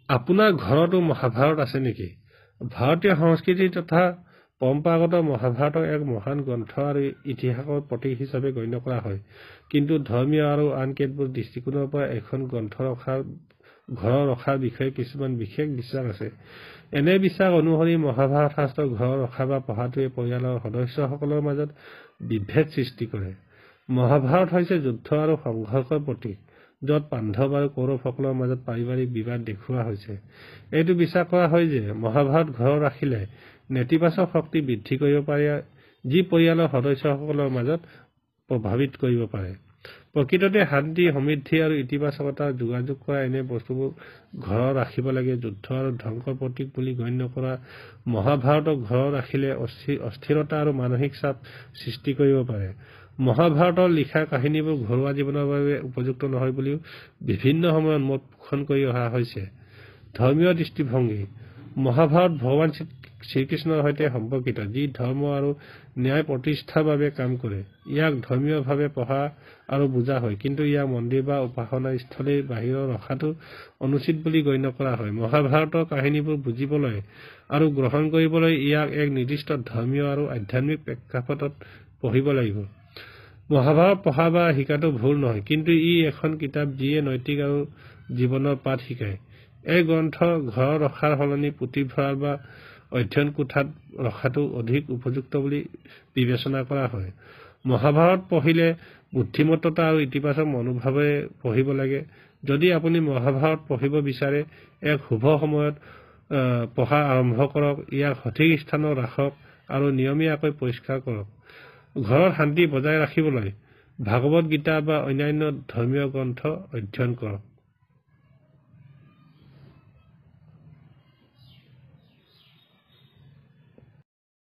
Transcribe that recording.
আপোনাৰ ঘৰতো মহাভাৰত আছে নেকি? ভাৰতীয় সংস্কৃতি তথা পৰম্পৰাগত মহাভাৰতক এক মহান গ্ৰন্থ আৰু ইতিহাসৰ প্ৰতীক হিচাপে গণ্য কৰা হয়। কিন্তু ধৰ্মীয় আৰু আন কেতবোৰ দৃষ্টিকোণৰ পৰা এখন গ্ৰন্থ ঘৰৰ ৰখাৰ বিষয়ে কিছুমান বিশেষ বিশ্বাস আছে। এনে বিশ্বাস অনুসৰি মহাভাৰত শাস্ত্ৰ ঘৰৰ ৰখা বা পঢ়াটোৱে পৰিয়ালৰ সদস্যসকলৰ মাজত বিভেদ সৃষ্টি কৰে। মহাভাৰত হৈছে যুদ্ধ আৰু সংঘৰ্ষৰ প্ৰতীক, য'ত পাণ্ডৱ আৰু কৌৰৱসকলৰ মাজত পাৰিবাৰিক বিবাদ দেখুওৱা হৈছে। এইটো বিশ্বাস কৰা হয় যে মহাভাৰত ঘৰত ৰাখিলে নেতিবাচক শক্তি বৃদ্ধি কৰিব পাৰে, যি পৰিয়ালৰ সদস্যসকলৰ মাজত প্ৰভাৱিত কৰিব পাৰে। প্ৰকৃততে শান্তি, সমৃদ্ধি আৰু ইতিবাচকতাৰ যোগাযোগ কৰা এনে বস্তুবোৰ ঘৰত ৰাখিব লাগে। যুদ্ধ আৰু ধ্বংসৰ প্ৰতীক বুলি গণ্য কৰা মহাভাৰতক ঘৰত ৰাখিলে অস্থিৰতা আৰু মানসিক চাপ সৃষ্টি কৰিব পাৰে। মহাভাৰতৰ লিখা কাহিনীবোৰ ঘৰুৱা জীৱনৰ বাবে উপযুক্ত নহয় বুলিও বিভিন্ন সময়ত মত পোষণ কৰি অহা হৈছে। ধৰ্মীয় দৃষ্টিভংগী। মহাভাৰত ভগৱান শ্ৰীকৃষ্ণৰ সৈতে সম্পৰ্কিত, যি ধৰ্ম আৰু ন্যায় প্ৰতিষ্ঠাৰ বাবে কাম কৰে। ইয়াক ধৰ্মীয়ভাৱে পঢ়া আৰু বুজা হয়, কিন্তু ইয়াক মন্দিৰ বা উপাসনা স্থলীৰ বাহিৰত ৰখাটো অনুচিত বুলি গণ্য কৰা হয়। মহাভাৰতৰ কাহিনীবোৰ বুজিবলৈ আৰু গ্ৰহণ কৰিবলৈ ইয়াক এক নিৰ্দিষ্ট ধৰ্মীয় আৰু আধ্যাত্মিক প্ৰেক্ষাপটত পঢ়িব লাগিব। মহাভাৰত পঢ়া বা শিকাটো ভুল নহয়, কিন্তু ই এখন কিতাপ যিয়ে নৈতিক আৰু জীৱনৰ পাঠ শিকায়। এই গ্ৰন্থ ঘৰত ৰখাৰ সলনি পুথিভঁৰাল বা অধ্যয়ন কোঠাত ৰখাটো অধিক উপযুক্ত বুলি বিবেচনা কৰা হয়। মহাভাৰত পঢ়িলে বুদ্ধিমত্তা আৰু ইতিবাচক মনোভাৱেৰে পঢ়িব লাগে। যদি আপুনি মহাভাৰত পঢ়িব বিচাৰে, এক শুভ সময়ত পঢ়া আৰম্ভ কৰক, ইয়াক সঠিক স্থানত ৰাখক আৰু নিয়মীয়াকৈ পৰিষ্কাৰ কৰক। ঘৰত শান্তি বজাই ৰাখিবলৈ ভাগৱত গীতা বা অন্যান্য ধৰ্মীয় গ্ৰন্থ অধ্যয়ন কৰক।